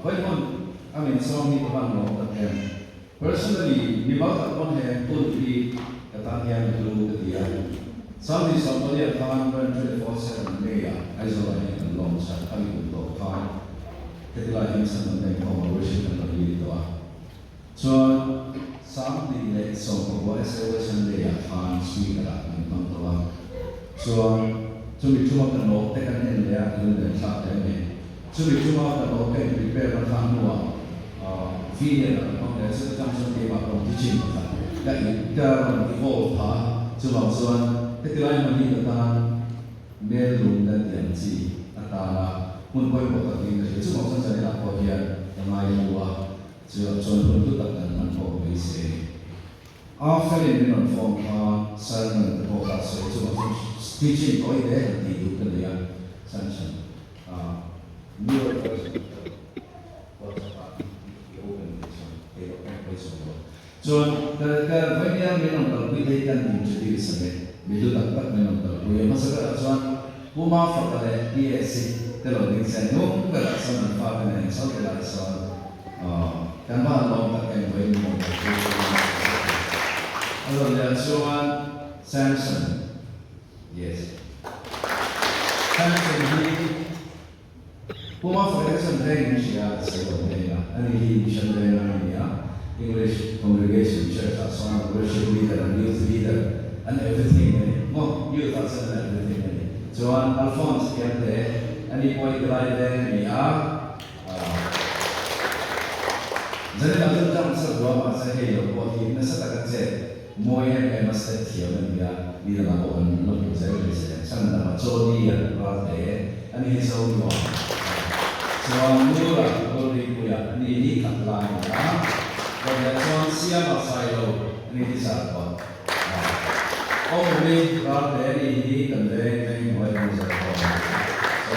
When I mean, so many people know that personally, we both one hand put the Katanian blue the other. Somebody at time 24/7 media, isolating and long shot, I mean, the time. Cái là những sản phẩm này có một worship and belief đó. So, something that so for SOS and they are fine, sweet that and not the one. So, we come up and know that and they are doing the top them. So we come up and know that prepare for fun more. Feed it on the system so they are from teaching that you turn the whole part. So, cái là mình đi ta nên luôn đến tiền gì ta muốn quay một cái gì đấy chứ không phải là có hiện ngày mùa chưa cho nên tôi đặt tên mình có cái gì after in one form sermon của các sư chứ không teaching có ý nghĩa thì được cái gì sanction nhiều so cái vấn đề mình làm cái gì cần mình chỉ đi xem mình được đặt mình làm cái gì mà sẽ là cho Uma phát cái DSC cái loại hình sản xuất cái loại sản phẩm phát cái này sau cái loại sản cái mà làm tất cả với một cái rồi là số Samsung yes Samsung thì Uma phát cái sản phẩm này là sản phẩm này là anh ấy sản phẩm này là English congregation church as one worship leader and youth leader and everything more youth as and everything so Alphonse came there and he pointed right there we are jadi kalau kita masuk dua masa hidup waktu ini setelah kerja moi yang masih tiada dia di dalam orang lebih saya bisa sangat dapat jodi yang berarti ini semua mula boleh punya ini kaplan kalau soal siapa saya ini disapa ini berarti ini kendeng yang moi yang disapa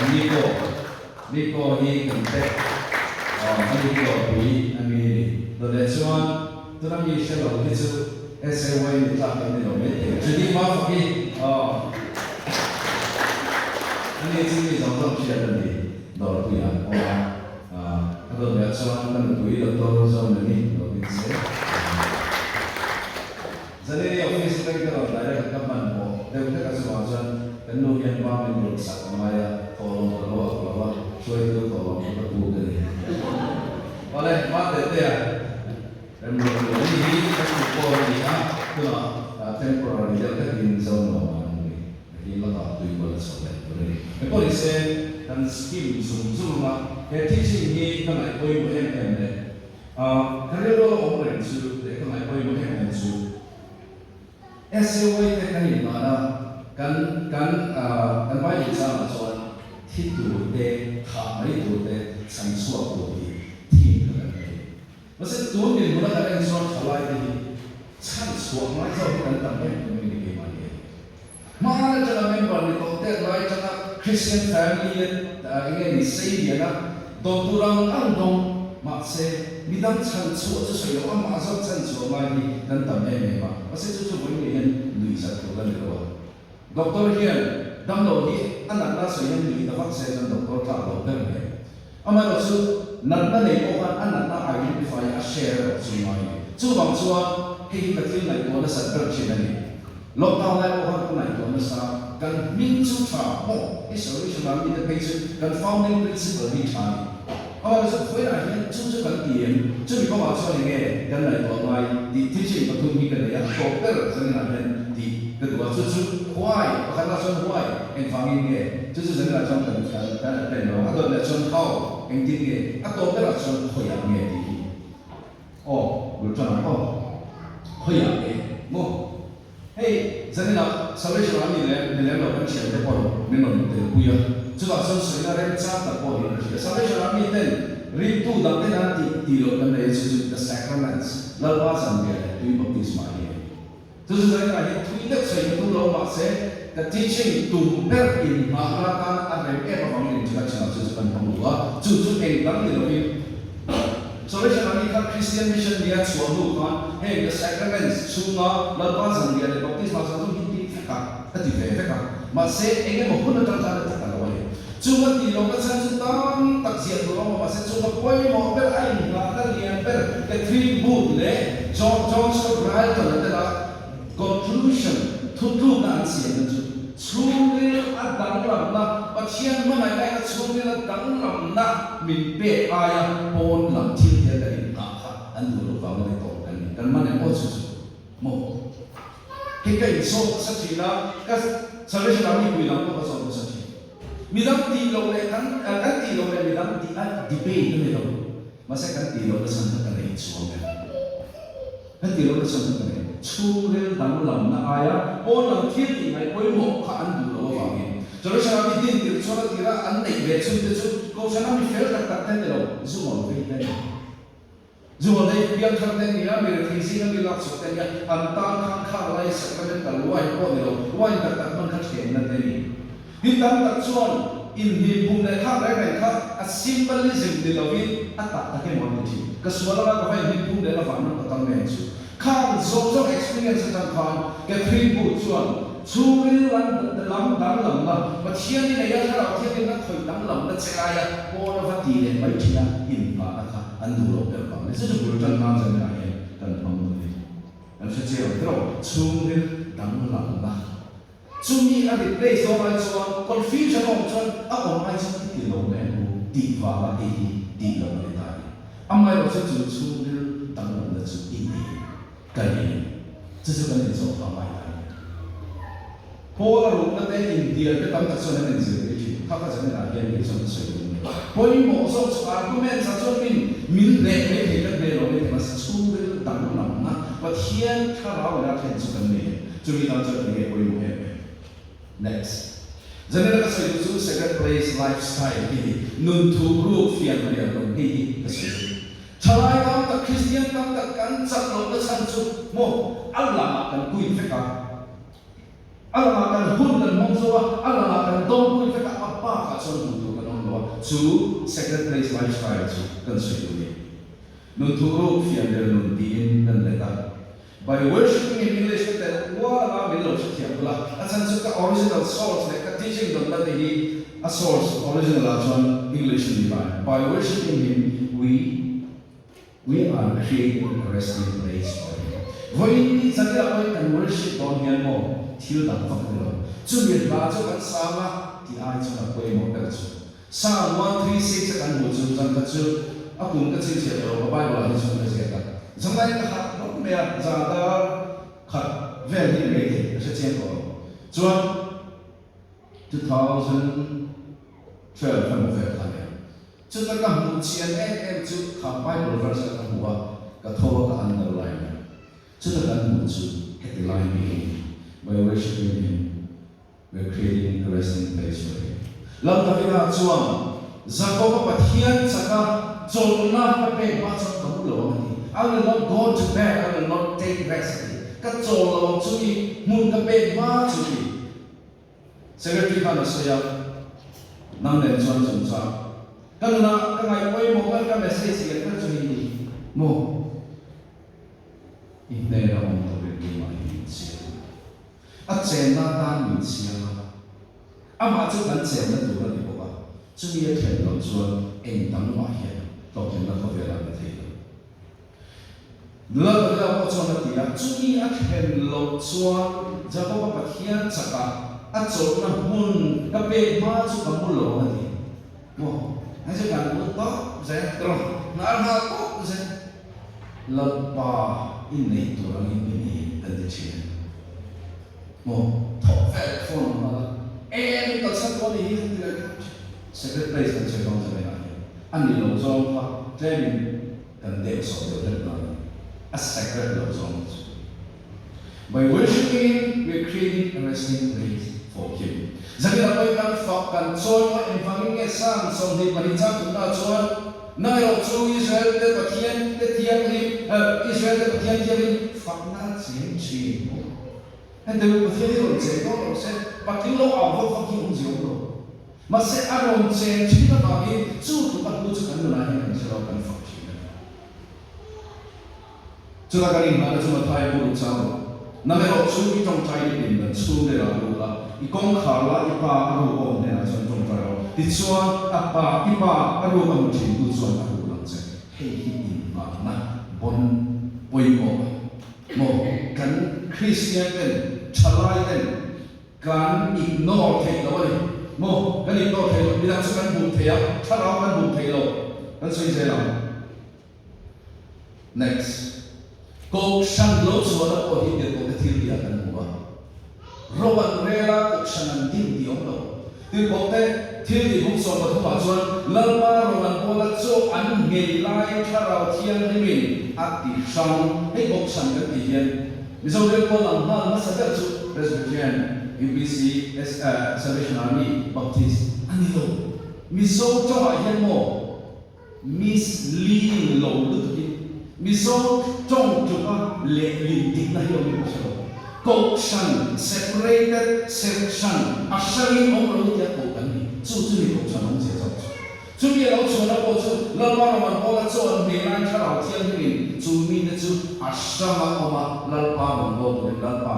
Niko ini kendeng Niko ini the next one, tu nak ni share itu SAY ni tak ada ni. Jadi maaf lagi, ini sini zaman share ni, dah tu ya. Kalau the next one kan tu ini dah zaman ni, dah bisa. Jadi ni office kita kalau direct kapan mo, dia kita kasih macam penuh yang mahu berusaha maya tolong so itu tolong berbuat ni. Oleh mak dia. Dan ini kita dia tu temporary dia kan in zone orang ni. Jadi lah tak tu ibu sesuatu boleh. Kalau isi dan skill semua, teaching ni kan nak koi boleh ni. Kalau orang itu dia kan nak koi boleh ni. SAY kan ni mana kan baik cara soal hidup deh, khamai hidup deh, sansuap hidup deh. Masa tu ni mula ada yang soal halai ni, sangat suam macam orang tambah community mana. Mana cara member ni kontak lain cara Christian family ini say dia nak donturang andong makse bidang sangat suam sesuai orang masuk sangat suam lagi dan tambah member. Masa tu boleh yang Luisa tu kan lepas. Doktor Hian, dam ni anak nasi yang Luisa vaksin dan doktor tak doktor ni. Amal tu nanti ni orang anak nak identify a share semua ini. Cuba hei betul naik tuan sadar cina ni. Lockdown naik orang pun naik tuan sa kan mincu cha mo. Solution kami the patient kan founding principle ni cha. Amal tu foi lah ni cuba kan diam. Cuba kau macam ni kan naik tuan mai di teaching betul ni kan ya. Doktor sebenarnya ada di kedua cuba why. Bukan langsung why. Yang family ni. Cuba sebenarnya macam kan no. Atau macam how. Yang tinggi, atau berasal hoyang ni. Oh, betul apa? Hoyang ni, mo. Hey, jadi nak salvation ni ni lepas macam ni pun, memang terpuya. Sebab sesuatu yang rencat tak boleh. Salvation ni ten, ritu dan ten nanti tiada benda Yesus the sacraments, lepasan dia, tu baptisma ni. Terus saya ni, tu ingat saya tu lawan saya. The teaching to bear in mahalatan ada yang orang ini juga cakap sesuatu pemula, jujur engkau ni loh. So macam ni kan Christian mission dia suatu kan, hey the sacraments semua lepasan dia the baptisma satu hindi feka, feka. Masih engkau mahu nak terjadi tak kalau ni. Cuma di lokasi sentuh tak siap có mà sẽ chung có quay một cái anh là cái liền cái three boot lệ John Scofield cái là conclusion thúc giục anh xem được Chungi at dang lam na pathian man ai ai chungi at dang lam na min pe aya pon lam thil te in ka kha an du lo wa to kan man ai o chu mo cái số sa chi na ka salvation ami kui lam ko so sa chi mi dam ti lo le kan ti lo le mi dam ti a debate ne lo ma sa kan ti lo san ka nei chu me kan ti lo san ka nei Chungi dang lam na aya pon lam thil ti mai koi mo kha an du lo wa mi cho nên sao mi tin ti cho ti ra an nei ve chu te chu ko sa na mi fel ka ta te lo zu mo ve te dù ở đây biếng thằng tên nhớ mình thì xin mình lọc số tên nhớ anh ta khang khang lại sẽ có những cái loại con này rồi loại các bạn mình khắc khen là thế này đi tắm tập xuân in hình vùng này khác a symbolism để lo biết a ta cái món gì cái số là cái phải hình vùng để là phản nó tăng lên chứ khang zo experience trong khang cái three boot xuân chú ý lắm đắng mà thiên đi này ra là thiên đi nó khởi đắng lắm nó sẽ ai à cô nó phát đi đến mấy chuyện in mà anh đủ rồi được không? Nên rất là chân nam chân này cần phong độ này. Anh sẽ chơi ở đâu? Chung đi đắng lắm mà. Chung đi anh đi play so ai so confusion ông chân ông ai so cái kiểu này đi vào là đi vào cái này. Ông ai sẽ chịu chung đi đắng lắm là chịu đi cái này.这是跟你说好买的。Paul là lúc đó India cái tấm thật sự là mình giữ cái chuyện, khác cái chuyện là hiện cái chuyện sử dụng. Paul một số argument sản xuất mình lệ cái gì đó để rồi thì mà sản xuất cái tấm nó nằm na và thiên khá là là thiên sự cần này, chúng mình đang chơi cái Paul một hệ. Next, cho nên là cái sử dụng second place lifestyle cái nun thu group phiền mà để làm cái sử dụng. Chalai kam tak Christian kam tak kan sak lo na sản xuất mo Allah kan kuin phải cả Allah akan hun dan mongsoa, Allah akan tongkul kita apa kason untuk kanong chú second place lifestyle chú cần sử dụng đi. Nun thuru phiền del nun tin dan leta. By worshiping in English kita wala mình lo sự thiệt là. Asan chú cái original source này cái teaching đồng đất thì a source original là trong English divine. By worshiping Him, we are creating a resting place for Him. Với dân là với cần worship on Him mo. Thiếu đẳng phật rồi, chú miền Bắc chú cần sao mà thì ai chú là quay một cái chú, sao 136 cái cần một chú dân cái chú, à cũng cái chuyện chuyện rồi, bài bảo là chú cái chuyện đó, trong này cái hạt nó mẹ ra đó hạt về đi về thì sẽ chuyện đó, chú 2012 phần một về cái này, chú ta cái một chuyện em chú hạt bài bảo là sẽ cái hùa, cái thô cái underline, chú ta cái một chú cái line này. By worshiping Him, we are creating a resting place for Him. Lam kavina chuang, Jacob pathian saka cholna pape pasang kamulo ni. I will not go to bed. I will not take rest. Kat cholo chui mun kape ma chui. Secretary kana saya nam len chuan chung cha. Kana ka ngai koi mo ka message ye ka chui ni. Mo. Inne ra om to be ma ni chi. A chen na ta min sia a ma chu kan chen na tu la ni ba chu ni a then lo chuan eng dang ma hian to chen na ko ve la na thei la la ko chuan na ti a chu ni a then lo chuan ja ko pa hian chaka a chol na mun ka pe ma chu ka mu lo ni mo a chu kan mu to ze tro na ha ko ze la pa in nei tu ra ni ni ta de chen mo thọ phép phong mà em tự sắc có đi thì secret place cần chơi con chơi này anh đi lâu rồi mà trên cần đều sổ đều rất là a secret lâu rồi by worshiping we create a resting place for Him. Jadi apa yang fakkan soal yang nghe sang song di panitia chúng ta soal nay ở châu Israel để tiang Israel để tiang phát na chiến chiến anh đều có thể hiểu chế độ nó sẽ bắt đầu lâu ảo vô phong không chịu rồi mà sẽ ăn uống chế chỉ là bảo đi chú tụi bạn chú cần là những cái đó cần phát triển chúng ta cần là chúng ta thay đổi sao nãy giờ chú trong trái tim mình chú để làm được là công khá là ba cái hồ này là trong trái đó ti chuan apa ipa aru am thin tu chuan aru lang che hei hi in ma na bon poimo mo kan Christian ten chalai ten kan ignore thei lo ni mo kan ignore thei lo ni lang chuan bum thei a tharau kan bum thei lo kan soi se lang next ko shan lo chuan ko hi de ko thil dia kan mu Rowan rela ko shan din di ong lo ti ko te thil di buk so ma thuma chuan lalpa rowan bola chu an ngei lai tharau thian ni min ati sang hei bok san kan ti hian mizo le ko lam ha ma sa chu Presbyterian UBC Salvation Army Baptist ani lo mizo cho a hian mo Miss Lee lo lu ti mizo chong chu pa le lin tik na hian mi so Kokshan, separated section, asharing of Rodia Kokani, Zuni Kokshan, Zuni also also, Lama Ola Zon, Milan Chao, Tianmin, Zumi the Zu, Ashama Oma, Lalpa, Bob, Lalpa,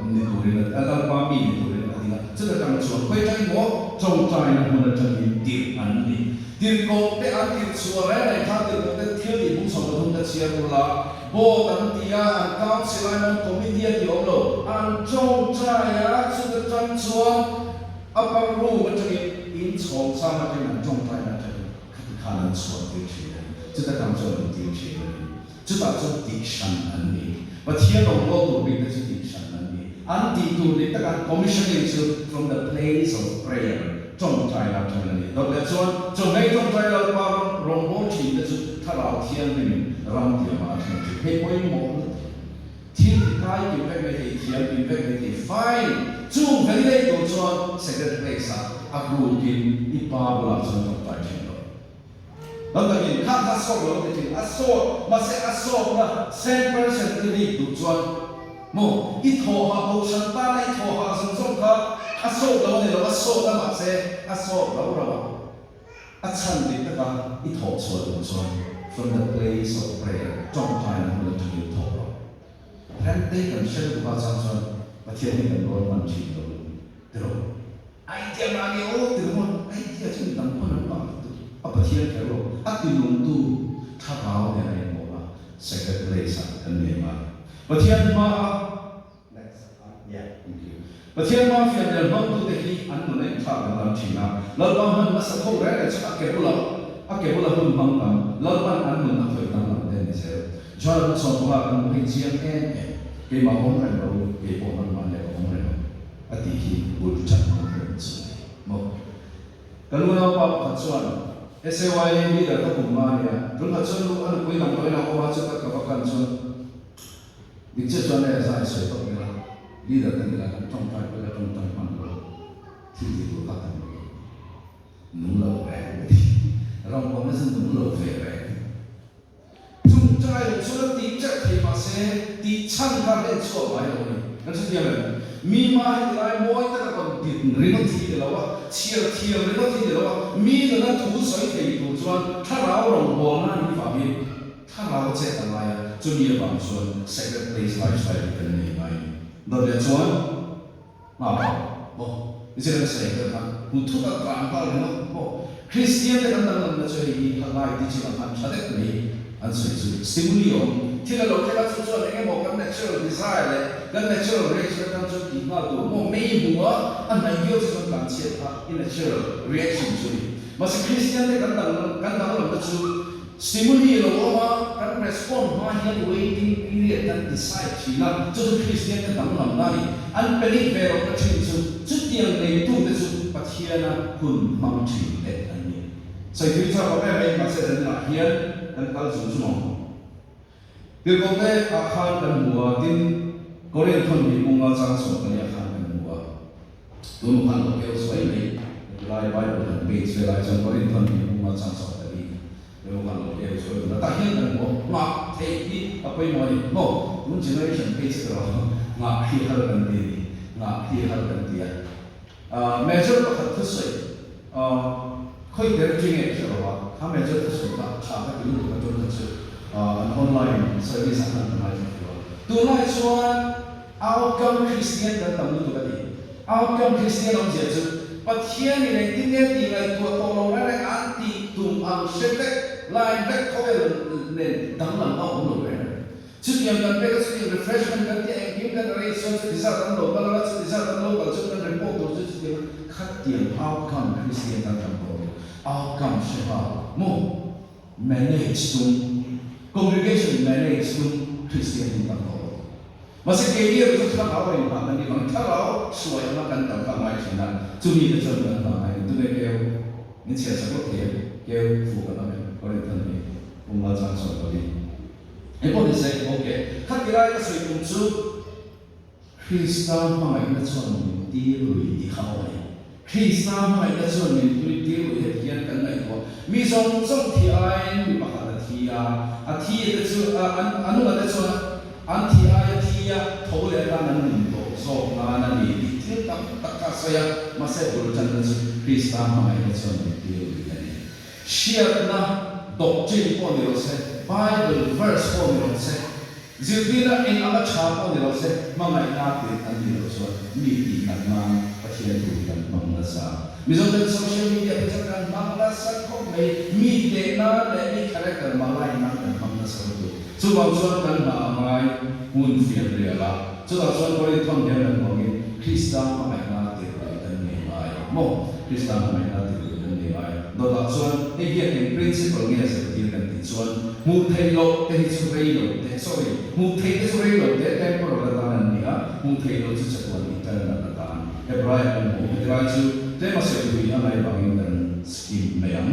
Nidurin, Lalpa, Nidurin, to the Kancho, Quay more, Tom China, Munatan, Deep and Me. Dear God, the Anti Suara, I had the Tilly books of the Sierra. Bo dan dia an council an committee di olo an chong chaya chu the chan chuan apa ru ma chani in chong sa ma an chong chaya chani khanan chuan ti chi chu ta kam chuan ti chi chu ta chu diction an ni but here no go to be the diction an ni an ti tu ni ta kan commissioning chu from the place of prayer chong chaya chani do le chuan chong nei chong chaya pa rong bo chi the chu tharau thian ni ram dia ma chang hei poi mo thiên kai ki pe me ti thiam ki pe me ti fine chung hei le to chuan second place a ru kin ipa bula chuan to tai chen lo lam ta kin kha ta so lo ti a so ma se a so na 100% ti tu chuan mo I tho ha ho san ta lai tho ha san song kha a so lo ne lo a so ta ma se a so lo ro a chan ti ta ka I tho chuan from the place of prayer, trong tai na hulu tu yu thoro. Ran te kan share tu ba sang sang, ba thian ni kan ron man chi lo. Tero. Ai dia ma ge o tero mon, ai dia chin dang pon an ba tu. Apa thian ke ro, a tu lung tu tha bao ne ai mo ba. Second place an ne ma. Ba thian ma next yeah, thank you. Ba thian ma fian del mon tu te hi an no ne tha ba chi na. Lo ba man ma sa tho re cha ke bu lo. Ake bola hun mang tam, lalpan an mun akoy tam lang denise. Joran so bola an mun chiang en ke ma hom ren ro ke po man man le hom ren. Ati hi bul chat man ren su. Mo. Kaluna pa pa chuan. SAY ni da ta kuma ya. Run ha chuan lu an koi nam koi na ko ma chu ta ka pakan chuan. Dik che chuan e sa se to ni la. Li da ta ni la kan tong tai ko la tong tai man ro. Thi ti ko ka ta. Nung lo ve. Rong có mấy dân đúng lộ về vậy. Chúng ta dùng số tí chất thì mà sẽ tí chăn ra lên chỗ bài rồi. Nó sẽ như vậy. Mi mai thì lại mỗi tất cả còn tiền riêng thì để lâu á, chia riêng thì để lâu á. Mi nó thủ soi thì thủ chuan, thà ráo rong bò na đi phạm vi, thà ráo chết tận lại, cho nhiều bằng chuan second place lifestyle cái này mai. Đó là chuan, mà bo, cái gì là sai cái thằng, hụt thuốc các bạn bao nhiêu bo. Christian te kan dang na choi hi halai ti chi kan chadek ni an soi chu stimuli on thila lo thela chu chu ne mo kan natural desire le kan natural reaction kan chu ti na do mo mei bua an na yo chu kan che ta in natural reaction chu ma se Christian te kan dang na chu stimuli lo ma kan respond ma hi waiting period kan decide chi na chu Christian te dang na ni an panic ve ro ka chi chu tiang nei tu te chu pathiana kun mang chi le sai tu cha ko me ma se den la hian an kal zu chu mong ti ko te a khan kan huwa tin korean thon ni munga chang so kan ya khan kan huwa tu mu khan ko ke so ai nei lai bai ko kan page ve lai chang korean thon ni munga chang so ta ni tu khan ko ke so na ta hian kan mo ma te ni a pai mo ni mo mun generation page ko nga hi hal kan ti nga hi hal kan ti measure ko khat thusai khoi der jing e chalo wa ha me jot so ta cha ka lu ka ton ka chu an online service an an mai tu lai chuan outcome Christian kan tam lu ka ti outcome Christian on je chu pathian ni nei tin ne ti lai tu line back khâu nên đắng làm ao cũng được đấy chút nhiều cần phải có sự refreshment cần tiền kiếm cần ở đây xuân thì sao đắng đầu bao lâu thì sao đắng lâu còn chút cần report tổ chức nhiều khát tiền outcome Christian tăng trưởng rồi outcome sẽ vào một manage tung congregation manage tung Christian tăng rồi mà sẽ kể điều chúng ta bảo vệ bản thân đi bằng tháo áo sửa nó cần tập vào ngoài chuyệnนั้น注意的这个呢，对不对？你切什么铁，要符合那边，我哋等你，我们常说嗰啲。一般你食 OK， 佢哋咧個水公主，Kristen 放喺個村面啲類啲口味，Kristen 放喺個村面對啲類嘅嘢緊嚟個，咪從提愛咪白下嘅提啊提嘅就安個嘅村，安提愛提啊，頭嚟個能唔到，所以嗱嗱你。Kita tak saya masa berurusan dengan Kristen mengenai soal itu. Syiarna doktrin pun dirose, Bible verse pun dirose. Zilbina in amat cakap pun dirose, mengenai nabi dan dirose, miti dan mang pasien itu dan menglasa. Misalnya social media bicara menglasa kok miti na dari karakter malai nang dan menglasa itu. Sebab kan ramai munfian dia lah. Sebab kalau itu dia mungkin Kristen mengenai dan nilai, mo Kristen mengenai dan nilai. Doa Tuhan, ini yang prinsipnya seperti yang Tuhan. Mutai lo, Israel lo, sorry, mutai Israel lo, temporal datan dia, mutai lo itu sesuatu internal datan. Hebraian mo, Hebraian itu masih itu yang lain bangin dan skim mayang.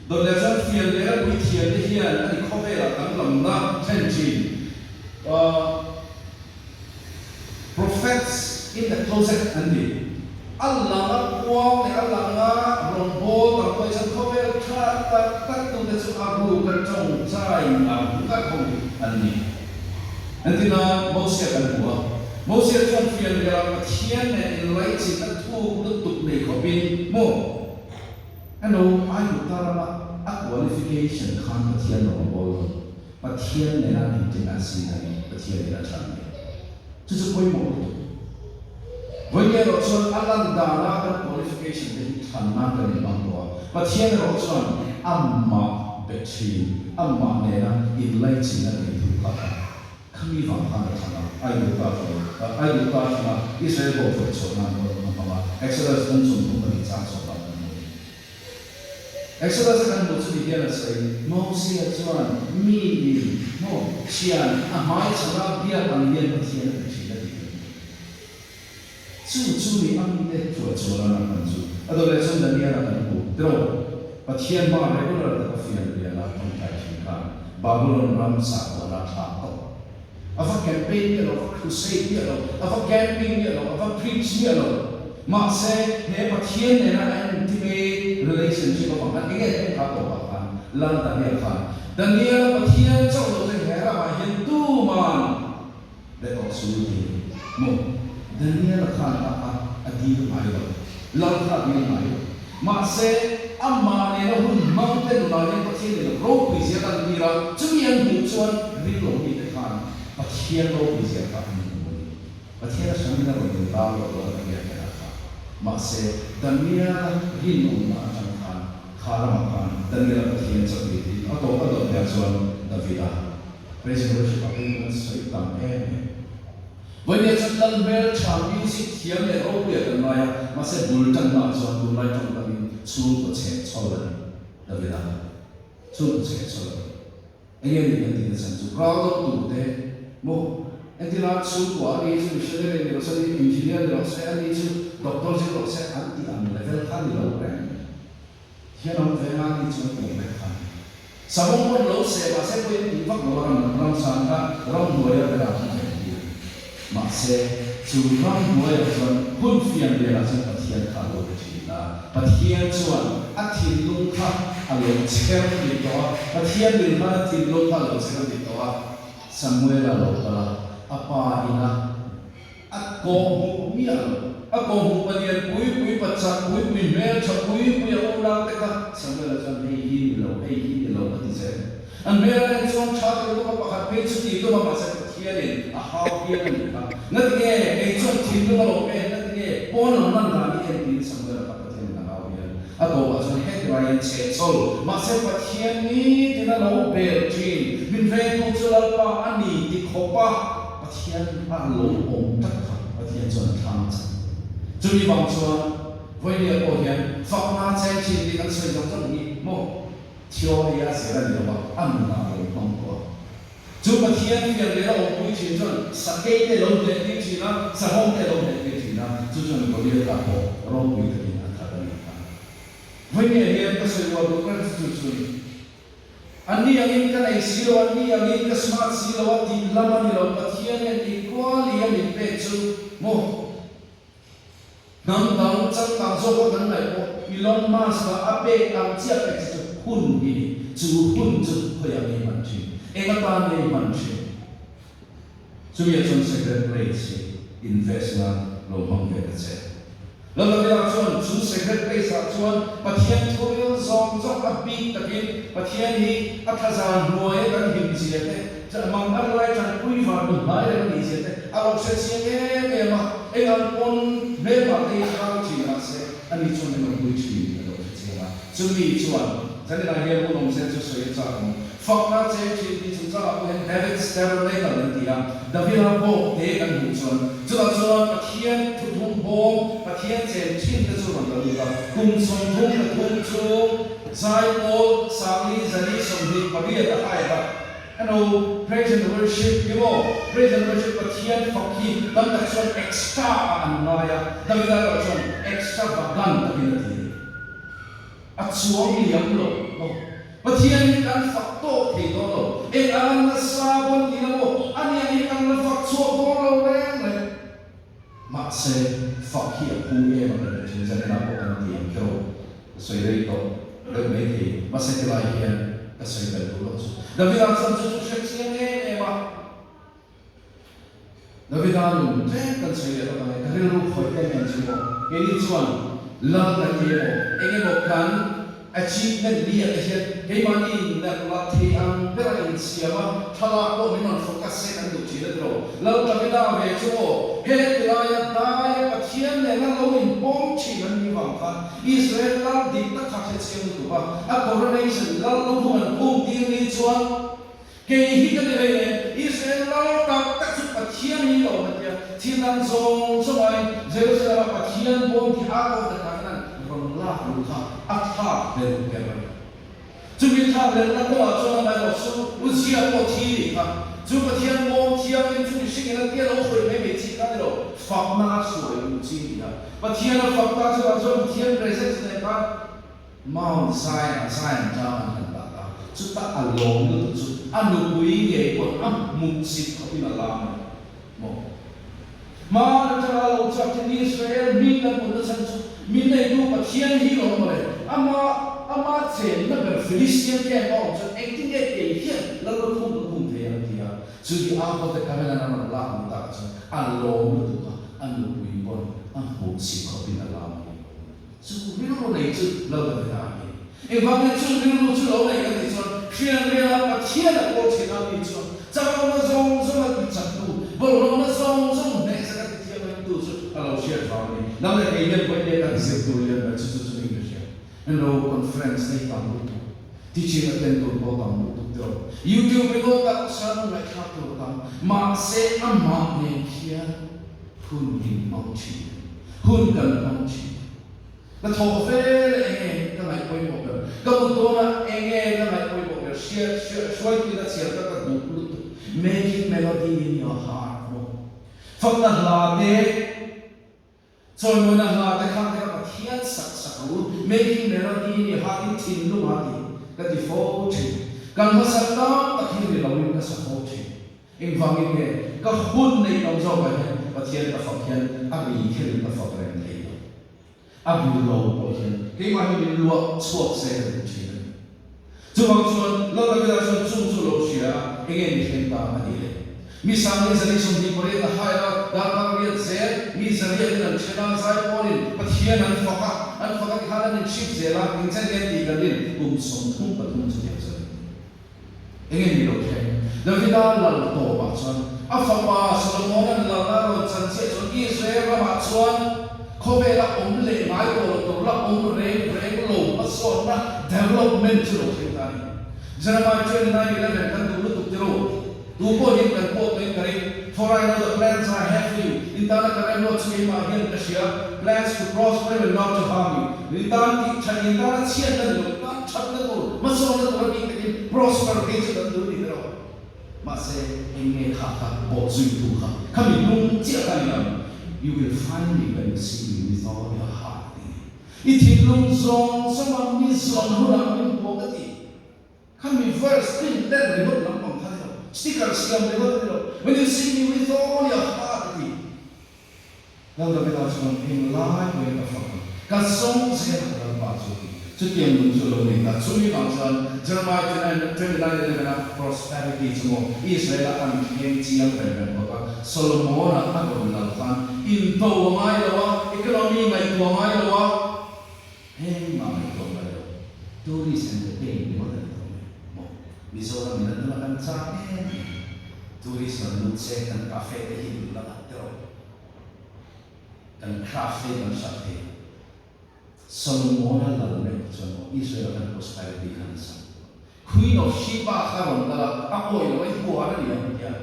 Doa Tuhan, fian dia, buitia dia, nanti kau bela, tang lemah, tenji. Prophets in the closet nanti Allah kuang ni Allah rombol tapi sekolah tak tu tu abu kerjong cai abu kakong nanti na Moses akan buat Moses tuan fian dia tian ni nilai cita tu tutup ni kopin mo anu ayu tara qualification kan tian rombol tian ni nanti jenasi ni tian ni macam ni 就是规模。为了罗川阿兰达那个 qualification 的产那个地方多，把天罗川阿玛白痴阿玛呢因来钱那里头搞的，看地方看的看到，爱读大学，爱读大学嘛，一些部分做那个好吧 ，Exodus 跟总统的你咋做到的？Exodus 跟我这里边的谁？某些专秘密某钱啊，买成了别当边的天的钱的地方。处理安的做了那个做，都来从那里那个做，对吧？把天马来过来的飞那里那从台去看，巴比伦人杀过那差不。apa campaign dia lo, crusade dia lo, apa camping dia lo, apa preach dia lo. Maksud he patien ni na intimate relationship apa kan? Ingat yang kata apa kan? Lantar dia kan. Dan dia patien jauh lo tu hera mah Hindu man. Dekat suri, mo. Dan dia kan apa? Adi mayu, lantar dia mayu. Maksud amma ni lo hun mountain mayu patien ni lo, roh bisa kan mira, cuma yang hujan rindu kita kan. Patien lo bisa kan mula. Patien sebenarnya boleh tahu lo dia. Maksud dan dia rindu macam kan, kharaman dan dia patien seperti atau biasa Davidah. Presiden seperti sesuatu yang When you just learn well, child music here and over and Maya, masa bulletin macam tu mulai tentang suruh percaya soalan Davidah, suruh percaya soalan. Ini yang tidak sensu. Kalau tu deh, mo, nanti nak suruh buat ini suruh misalnya ni, misalnya engineer ni, misalnya ni doktor sih kalau saya anti level kan di luar ni, dia nak level ni cuma boleh kan. Sebab pun lo saya masih boleh infak orang sana orang boleh berapa ni. Maksud orang boleh tuan pun fian dia langsung patian kalau bercerita, patian tuan atin lungkap alo cekal di bawah, patian di mana atin lungkap alo cekal di bawah, Samuel alo apa ina, aku mial. Ako panian pui pacak pui mel cak pui yang orang teka sambil macam ini lo mati saya. An mel yang cuma cakap itu apa kape cuti itu apa masa kecilin, ahau dia ni. Nanti cuma cinta kalau nanti pon orang lagi yang di sambil apa kecil ahau dia. ako ba so headline che sol ma se pathian ni tina lo bel chin min ve tu chulal pa ani ti khopa pathian a lo om tak kha pathian chon thang chu ni bang chuan voi ni ko hian fak na chen chin ti kan soi jong jong ni mo theory a se la ni ba an na lo tong ko chu pathian ni le la om pui chin chon sa ke te lo le ti chin na sa hom te lo le ti chin na chu chon ko ni ka ko ro pui te ni a tha da ni ka voi ni hian ka soi wa do kan chu chu ani angin ka nei silo ani angin ka smart silo wa ti lama ni lo pathian ni equally ani pe chu mo nang dang chang tang so ko nang lai ko Elon Musk ka ape ang chia pe chu hun ni chu hun chu ko ya ni man chi e ka ta ni man chi chu ye chon secret place invest na lo hong ve ka che lo la ya chon chu secret place a chon pathian thu yo zong zong a bi takin pathian ni a thazan nuai kan him chi te cha mang ar lai chan pui va du hai re ni chi te a lo se chi e ma e an pon me ma te khang chi na se ani chon ni ma pui chi lo chi ma chu ni chuan za ni na ye mo long se chu soi cha mo fak na che chi ti chu cha ko hen David Sterling le kan ti ya David a bo te kan hu chuan chu la chuan pathian thu thum bom pathian chen chin te chu ron lo ka kum som thum ka thum chu sai ko sami zani som hi pabi ta hai ba ano praise and worship you know praise and worship pathian fakhi lam ta chuan extra an na ya David a chuan extra bagan ta bin ti a chuang li yam lo pathian ni kan fak to thei do lo e an na sa bon ni lo ani ani kan na fak chuak do lo le ma se fak hi a pu e ma le chin za na ko kan ti am kro soi rei to le me thi ma se ti lai hian ka soi bel do lo David a san chu shek chen e ma David a lu te kan soi le ka ka ri lu khoi te men chi mo ke ni chuan la ta ke mo e ke mo kan achievement ni a hian ke mani na la thi ang pera in siama thala ko ni man focus se kan du chi le ro lo ta ke da ve chu he ti la ya da ya pathian le na lo in bom chi man ni wang kha Israel la dik ta kha che chen tu ba a coronation la lo hu an bom ti ni chuan ke hi ka le Israel la ta ta chu pathian ni lo na ya thi nan zong so mai Jerusalem pathian bom ti a ko ta ka nan ron la lu kha a tha le lu ke ba chu mi tha le na ko a chu na lo su u sia ko thi ni kha chu pathian bom ti a ni chu ni sing na ti lo khoi me me chi ka lo fak na su le lu chi ni ya pathian a fak ta chu a chu pathian presence ne ka Mount Zion ta an ta ta chu ta a lo lu chu an lu bui nge ko am mu si ko ina la mo ma ta lo cha ti Israel mi na ko na san chu min nei du pathian hi lo mo le ama chen na ber Philistine ke ko chu acting e ke hian la lo khum the ya ti ya chu di a ko te ka na na la mu ta chu an lo mu tu ka an lu bui bon an mu si ko ina la mo chu mi lo nei chu lo da ta ni e ba ne chu mi lo chu lo nei ka ni chu khian le la pathian a ko chen na ni chu cha ko na zong zong na ti cha tu bo lo na zong zong ne sa ka ti ya ma tu chu a lo share fa ni na le ke yen ko ne ka se tu le na chu chu ni ke and no conference nei ta mu tu teaching attend to bo ta mu tu do YouTube ko ta sa no la kha tu ta ma se amma ne khia hun hin mau chi hun kan mau chi na tho fe e ka mai ko mo ka mu to na e ka mai ko mo share shoi ki da sia ta du lu making melody in your heart no phật na la de choi mo na la ta khang ta thian sak sak lu making melody in your heart in thin lu ha ti ka ti fo chi kan ma sa ta ta khi ni lo ni ka sa fo chi in vang in ne ka hun nei lo zo ba he pa thian ta phật hian a bi khil ta phật ren nei a bi lo po hian ke ma hi lu chuak se ta chi chu bang chuan lo la ga chuan chung chu lo sia enge ni khen ta ma ni le mi sang ni zali som ni pore ta ha ya da ka riat se mi zali an chena sai ponin pathian an faka ki hala ni chip zela king chen gen ti ga din som thum pa thum chu ya zali enge ni lo khen David a lal to ba chuan a fa pa Solomon an la na ro chan che chuan Israel ma chuan khó về là ông lệ mãi của là ông rèn lồng mà son na development cho nó hiện tại Jeremiah 29:11 kan tu lu tiro tu po hin kan po to kare for I know the plans I have for you intana kare no chhi ma hin ka shia plans to prosper and not to harm you intan ti chan intana chian na lu ta chat na to ma so na to ki ki prosper ke chu du ni ro ma se inge kha kha bo zui tu kha kami lung chia ka ni you will find me when you see me with all your heart it hin lung zong sama mi zong hu na min bo ka ti kami verse tin that we not lam pang tha sticker siam le lo when you see me with all your heart now the bit of in line with the fuck ka song se na ba chu chu tiam lu chu lo ni ta chu ni ma chan Jeremiah 29:11 na prosperity chu mo Israel an kiem chiang pe pe ba Solomon a ko na fan in to ngai lo economy ngai to ngai lo hey ma ko ba lo tourist entertainment Mizoram minat na kan sa akin. Tourist na lutse kan cafe na hindi lang atro. Kan cafe kan sa akin. Solomon na lalunay ko sa mo. Israel kan prosperity kan sa. Queen of Sheba karon na ako yung ay buha na niya.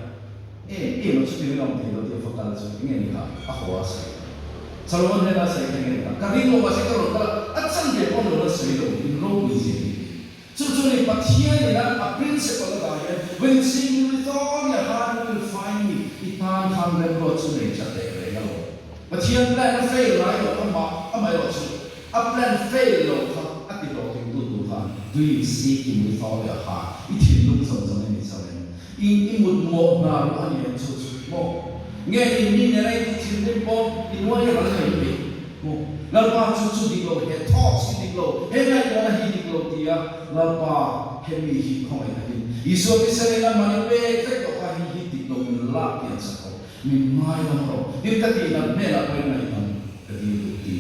Maksudnya lang tayo tayo fakal sa ingin ka. Ako asay. Solomon na sa ingin ka. Kanino ba si karon at saan kayo kung na sa ilo? In Rome is Truly, but here a principle of it. When you see me with all your heart, you will find me. It can't come and go to nature there. But here, plan fail, right? Am I also? A plan fail, at the talking to do you seek him with all your heart? It looks on the many something. In would more now, only and so more. Getting me, and I teach him more in one year. Lalpa chuchu diglo he talks diglo he na kona hi diglo dia lalpa he mi hi khoi na hin iso ki sare na mani pe te ko ka hi diglo min la pian sa ko min mai na ro hi ta ti na me la ko na hi ta ti ti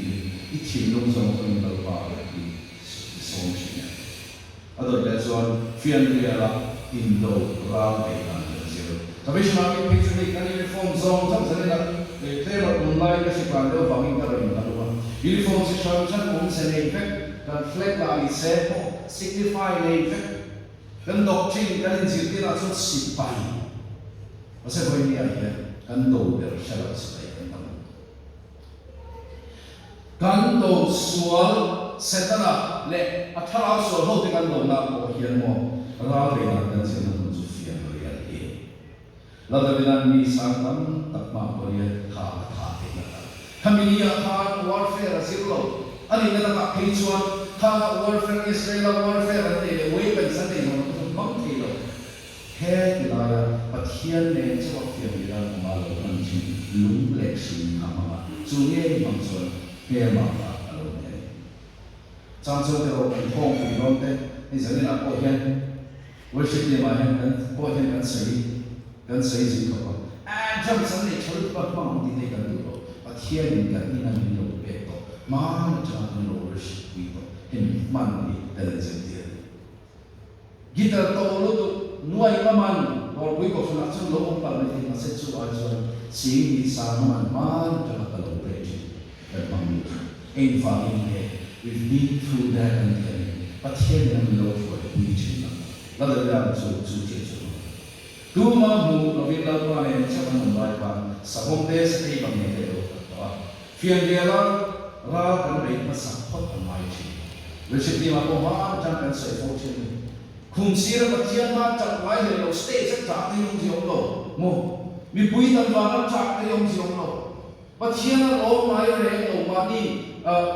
I chi long so ko min lalpa ki so chi na ado le zon fian ria la indo ra pe na zero tabi shma ki picture ni kan uniform zone sam sare na Taylor online kasi pando banging karon na uniform si Shantan kung sa effect kan flag la ise signify effect kan doctrine kan injilti na so sipai kasi ko hindi ay kan do der shala sa kan do sual setana le athara so ho te kan do na ko hian mo ra re na kan sin na su fian re ya la da bilan mi santam takma ko ye kha Kami ha warfare zero. Ani na ka H1 ha warfare Israel warfare ate weapons ate no to monkey lo. He tilaya pathian ne chaw fiam ila malo kan chi lung lection kama chu ye mang so he ma ba alo ne. Chang so de ro thong pi ron te ni zani na ko hian worship ni ma hian kan ko hian kan sei ji ko. Jam san ne chol pa ma di ne kan du Hearing that in a minute of peto, man, John, worship people, him, man, intelligent. Gitar to loto, nuai kaman, or we go for action, local public, in a set to answer, seeing the man, John, preaching, that man, ain't finding here. We've been through that and then, but here in the Lord for preaching, rather than to teach. Tuma mu, Novilla, and Chavan, Sabon days, a Fian dia la kan rei ma support an mai chi worship ni ma ko ma jang kan sai fortune khung sir ma chian ma chak lai le lo stay chak chak ni yong jiong lo mo mi pui tan ba na chak ni yong jiong lo ma chian lo mai re lo ma ni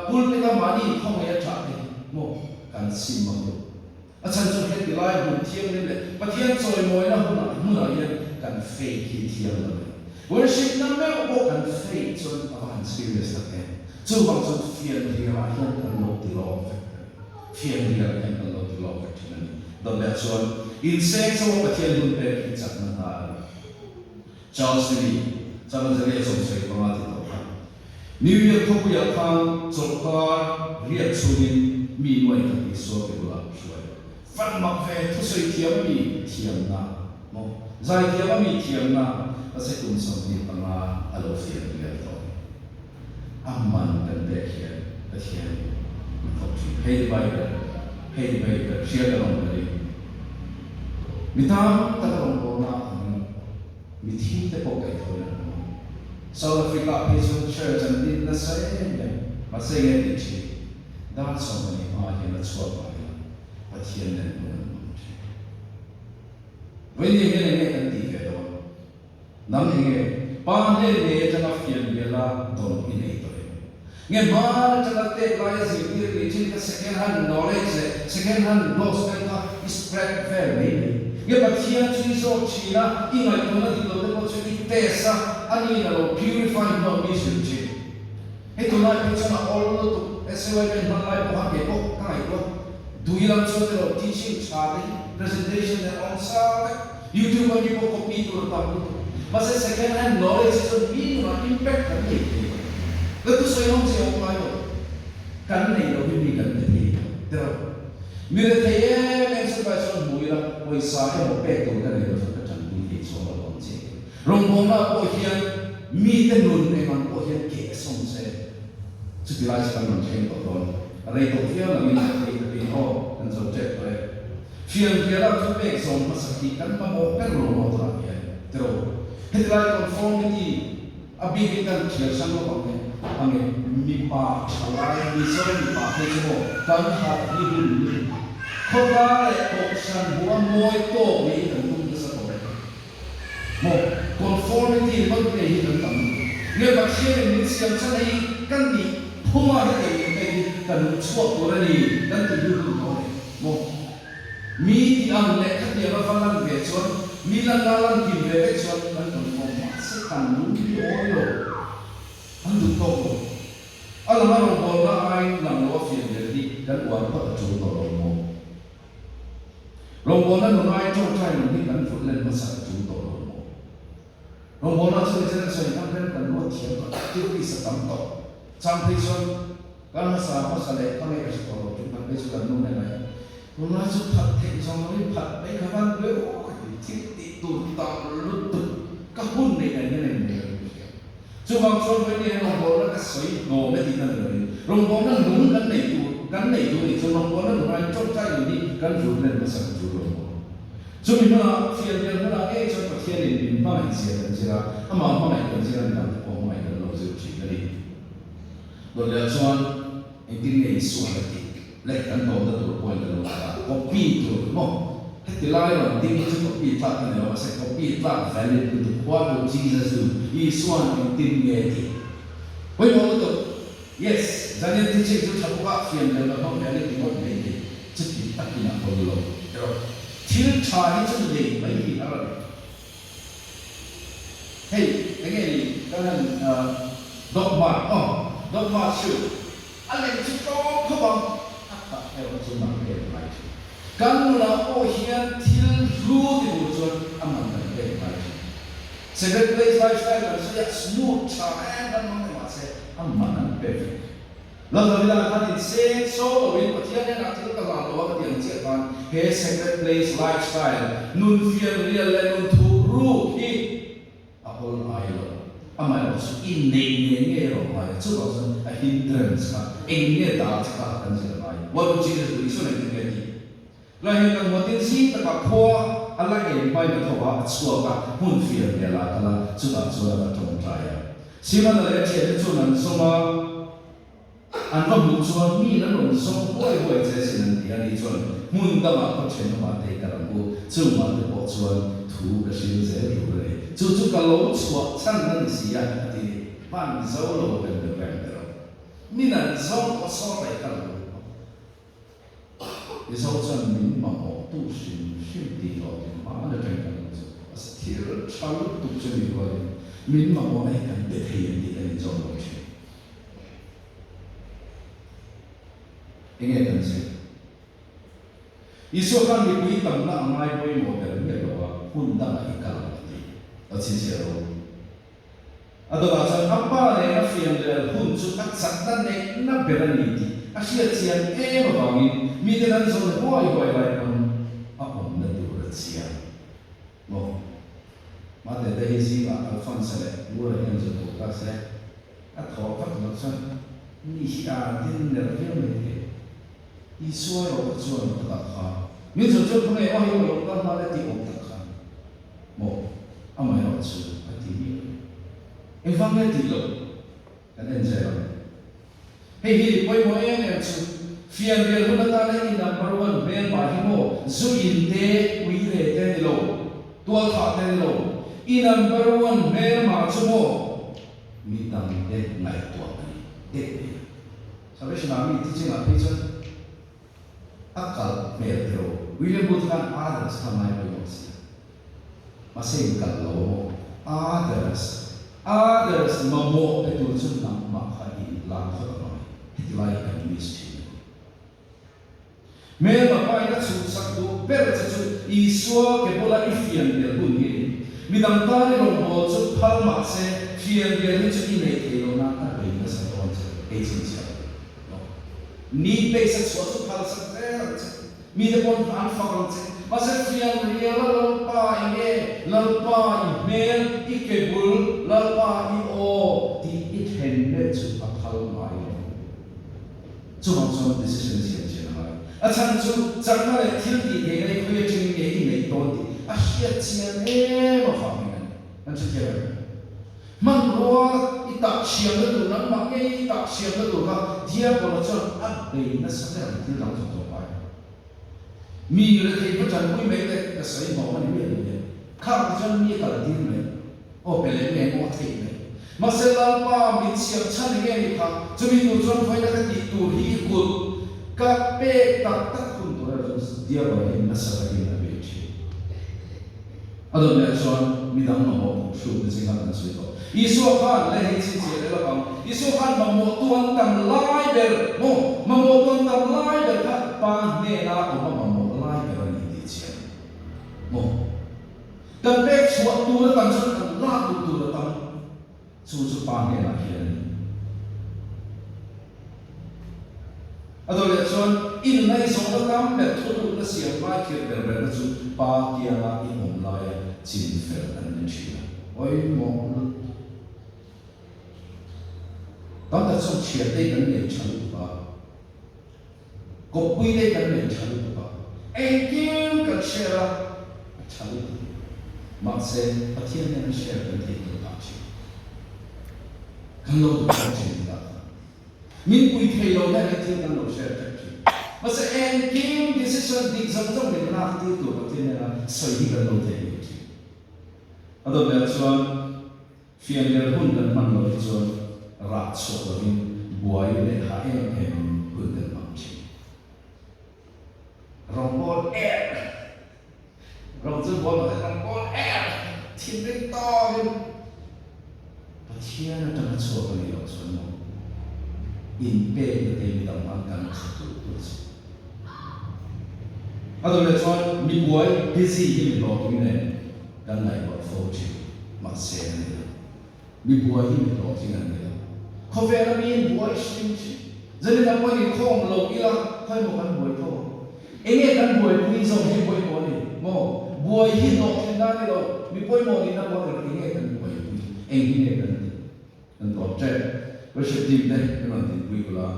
pul ni ka ma ni khong ya chak ni mo kan sim ma lo a chan chu he ti lai bu thiam ni le ma thian choi moi na hu na ye kan fake hi thiam lo worship na me ko kan fake so serious again. So much of fear here, I don't know the law of fear here, I don't know the law of the next one. In sense of what you do, it's a Charles Lee, some of the reasons say, New Year Kokuya Kang, Zolkar, Riat Sunin, meanwhile, is so people up. Fan Mafé, to say Tiami, Tiamna, no, Zai Tiami, Tiamna, a second something, Alofia, amman kan de hian a hian thok chi hei bai ka share long le mitam ta long ko na mi thi te ko kai thoi na South Africa Peaceful Church and in the same ma se ye chi dan so many ma hian a chua ba a hian len mo when you hear me kan ti ke do nam nge pa ne ne ta na fian ye la don in ei to nge ma ta la te la ya si ti ri chin ka second hand knowledge second hand laws ka spread very nge ba thia chi so chi na I ngai to na ti lo te ko chi te sa ani na lo purify no mission chi e to na pe cha na all to SOI ben ban lai ko ha ke ko kai ko duilam so te lo teaching cha presentation and on sa YouTube on you copy to the but second hand knowledge is a mean or impact kan ni le tu so yong se o mai kan nei lo ni kan ni tero mi le te men so ba so mu ira oi sa he o pe to kan ni so ka chan ni ke so lo kon che rong bo na ko hian mi te nun ne man ko hian ke song se chu ti lai sa kan chen ko don rei to fiel la mi na ke te ho kan so che ko fiel ke la tu pe so ma sa ki kan ma mo kan ro mo tra ke tero headline conformity abig kan thial sang lo ko ame mi pa chalai mi so mi pa he mo kan ha ni bul ni ko ba le ko san bo moi to mi kan tum sa ko mo conformity ba ke hi kan tam nge ba che mi siam sa nei kan ni phuma he ke kan chuak ko ni kan ti du ko mo mi ti am le khat ya ba fan ve chon mi la lan ki ve chon kan kon mo ma se kan lu ni o lo an du to ko ala ma ro bo la ai lam lo fi de di kan wa pa chu to lo mo lo bo na no ai chong chai ni kan fu len ma sa chu to lo mo lo bo na se se se kan kan lo thiam ka ti ri sa tam to chang pe chon kan ma sa pa sa le ka me ka to lo chu kan pe chu kan nu ne mai lo na chu phat the chong ri phat pe ka ban le o thiết tị tụt tọt lụt tụt các hôn này này chú bang cho với đi rong bò nó cái sấy ngô mấy tí nữa rồi rong bò nó đúng cái này tụi chú rong bò nó đúng ai chốt trái rồi đi cái ruột lên mà sang chú rong bò chú mình nó phiền nó là cái cho cái phiền này mình phải xem cái gì là mà này cái gì là làm có này cái nó dự chỉ cái đi rồi là cho anh tin này xuống cái gì lấy cái đồ đó tụi quay cái đồ là copy tụi nó cái lai là tin chứ copy phát cái này nó sẽ copy phát valid to the quad of Jesus is one in tin nghe thì với mọi người yes gia đình thì chỉ cho các bạn phiền là nó valid thì một ngày thì chỉ tất nhiên là không lâu rồi thiếu trái cho gì mấy gì đó rồi hey cái này cái này dogma shoot anh em chỉ có không bằng theo chúng ta cái này kan la o hian thil ru ti bu chuan aman da ke pai secret place lifestyle kan se smooth cha and kan mang ma se aman perfect la la la kan se so win pathian na thil ka la lo ka tiang che ban he secret place lifestyle nun fian real le nun thu ru hi a hol ai lo amai lo su in nei nge ro mai chu lo san a hindrance ka enge da cha kan se mai what Jesus do is so like lai kan mo tin si ta ka phua ala ge pai na thowa chua ka hun fiel ya la kala chu ta chu la thong trai ya si ma le che chu nan so ma an va mu chu mi na lo so hoi hoi che sin ti ani chu mun da ma ko chen ma te ka ram bu chu ma de bo chu thu ka sin se ru le chu ka lo chua chan nan si ya ti ban zo lo ben de ben de mi na zo ko so lai ka lo你说这民嘛哦，都是兄弟咯，妈的真干的，是铁了超都这里个民嘛我那干别黑人的那种东西，应该怎么说？你说看你不等那买不我的人的话，混蛋一个了的，而且是咯。Atau bahasa apa yang fian dari huncu aksak dan nak berani di asyik sian bangin miteran soal boy lai pun apa nanti bersiap mo mata dari sini Alfonso le gua yang jatuh kasih thọ phát nó xuân ni tin để cái mình đi xuôi rồi xuôi nó tập khá nhưng chúng tôi không nghe ai hiểu được nó là tiếng ông tập khá một ông ấy nói chuyện phải tiếng emฟังnghe tiếng lộc cái này dễ lắm hey hi quay mỗi em chú phiền việc của ta là in number one bên bài hi mo zu in te quy lệ te lo tua thọ te lo in number one bên mà chú mo mi tăng te ngày tua này te sao bây giờ mình chỉ là bây giờ akal metro William Booth kan others kamay mo siya masing kalo others mamo ito sun ng makain lang sa kamay hitilay ang mystery may mapay na susakto pero sa sun iswa ke bola ifian del bunyi midang tali ng mo sun palma se fian del ito inay na tabay na sa tuwan sa agency ni basic suatu hal sebenarnya mi pun anfakkan masa fian real lalpa ini lalpa email ikebul lalpa io di internet tu apal mai cuma decision sih macam acan tu jangan le til di dia ni kau yang ni ini todi asyik siapa mafaham macam tu Mangrua itak siang itu, nak makai itak siang itu, dia kalau cakap apa nak sebenarnya dia langsung terbaik. Mi lagi macam kau mereka kesai bawa ni dia, kau macam ni kalau dia ni, oh pelak ni mau take ni. Masalah apa misiap chan ni kah, cumi tujuan file kan itu ikut, kape tak pun tu dia bawa nak sebenarnya nak beci. Ada macam midang nama sudah singkat dan sudah. Isu kan leh cici adalah bang. Isu kan memutuan tam lai ber, memutuan tam lai ber kat pangne na apa memutuan lai ber ni cici. Dan bek suatu datang suatu lagu tu datang susu pangne na kian. Atau lihat soal ini naik soal datang ber tu nasi apa kian ber tu pakai apa ini mulai cici fer dan cici. Oi mau當得從切啲咁嚟炒吧，個杯啲咁嚟炒吧，誒叫個切啦，炒，馬些不天天切緊啲個大切，咁老都講錢㗎，面杯皮路咧你天天老切得住，馬些誒叫啲識上啲就中嚟拉啲度個天啦，隨啲個老地嚟住，我都唔係說，非人hunde man老做。rat soalin buai le hae em punten mamchi rombol romzu buat rombol thiên đến to lên và thiên nó trong số cái điều số nó in bê để tìm đồng ăn cần khử tu ở đây là cho mình buai busy như lo cái này đang này vào phô chịu mà xe này mình buai như lo cái nàyเขาเวลามีบัวชิมชิจะได้ทำให้ข้องเราอีละให้หมดกันบัวทอเองกันบัวคุยส่งให้บัวหมดเลยโม่บัวหินออกกันได้เรามีบัวหมดนี่นะบัวเราเองกันบัวคุยเองนี่กันต่อใจว่าชุดทีมเนี่ยเป็นวันที่คุยกันละ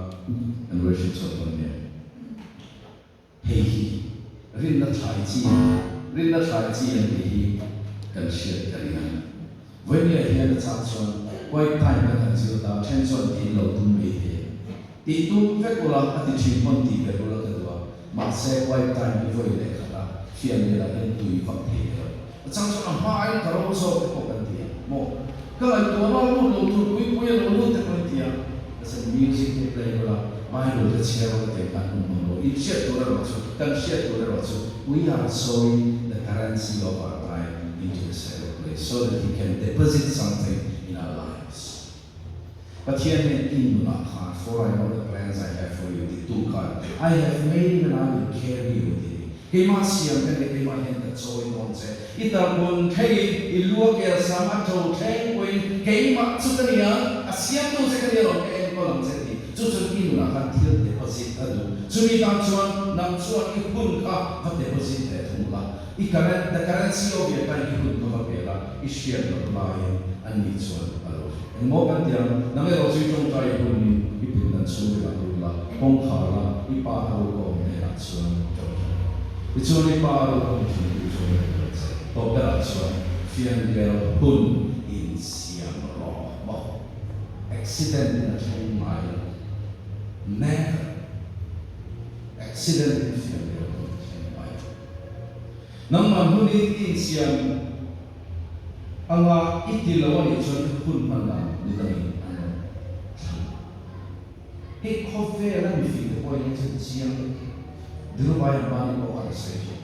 อันว่าชุดสดเนี่ยเฮ้ยรินนัดชายจีอันนี้กันเชียร์กันยังวันนี้เห็นชัดชนquay tay mà thằng siêu ta trên sân thì lâu tung bị thế thì tung phép củaเราthì chỉ còn thì về củaเราcái đó mà xe quay tay như vậy để cả phiền như là cái tùy phẩm thể rồi trong số làm hai cái đó số cái của cái gì một cái làตัวเราluôn luôn luôn quý luôn luôn cái cái gì cái sự music cái play củaเราmai rồiจะเชียร์เราแต่การของเราอีเชียร์ตัวเราสุดกันเชียร์ตัวเราสุด we are sowing the currency of our time into the sacred place so that he can deposit something in our lives. But here in not hard, for I know the plans I have for you, the two God. I have made and I will carry you with you. He must see him and they might end that so in one say. It will take a look at some actual train when came up to the young, a siam to the young and column city. To in until deposit adu. To me, Nam Chuan, you couldn't have deposit at Hula. The currency of your time you couldn't have is shared with lion. anh đi chuan alo anh mo kan tiang nang ero chui trong trai hun ni ipin dan chu la ru la kong kha la ipa ro ko ne la chuan trong i chuan ipa ro ko ni chu ne to da chuan fian gel hun in siam ro mo accident in a chain mile never accident in fian gel hun chain mile nang man hun in siam anga itilawan ichon kun panda nidami ano he coffee la mi fit ko ni chen Dubai bani ko conversation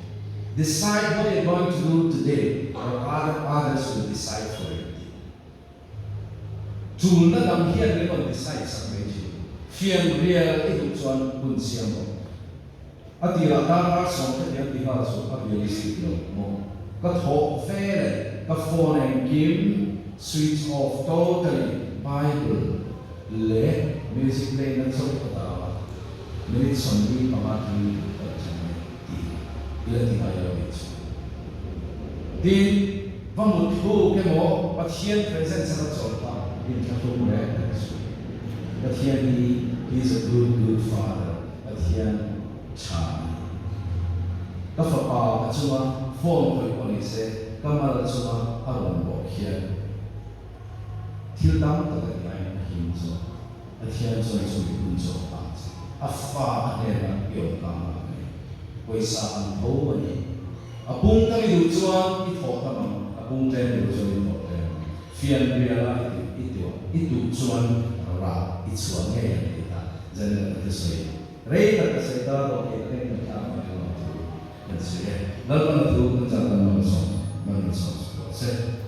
decide what you're going to do today or others will decide for you tu na dam hian le ko decide something fian real itu chuan kun siam mo atira ta song ta ya ti ha so a realistic mo ka tho fe le ka phone and game switch off totally Bible le music play na so ta minute song pamati ila ti ayo it din vamut hu ke mo pathian presence sa chota in ka to mo pathian he is a good father pathian cha ka fa pa chuma phone ko ni se kamal chuma aron bo hian thil dam ta ka nai hin cho pathian cho chu kun cho pa a fa ne na yo ka ma Waisa ang thaw ni apung kami du chuan I thaw tamang apung ten du chuan I thaw ten fian riala itu chuan ra I chuan nge yan kita jan na tsoi rei ta ka sai ta ro ke ten ta ma ka ma tu yan se dal ban tu kan cha ta ma so se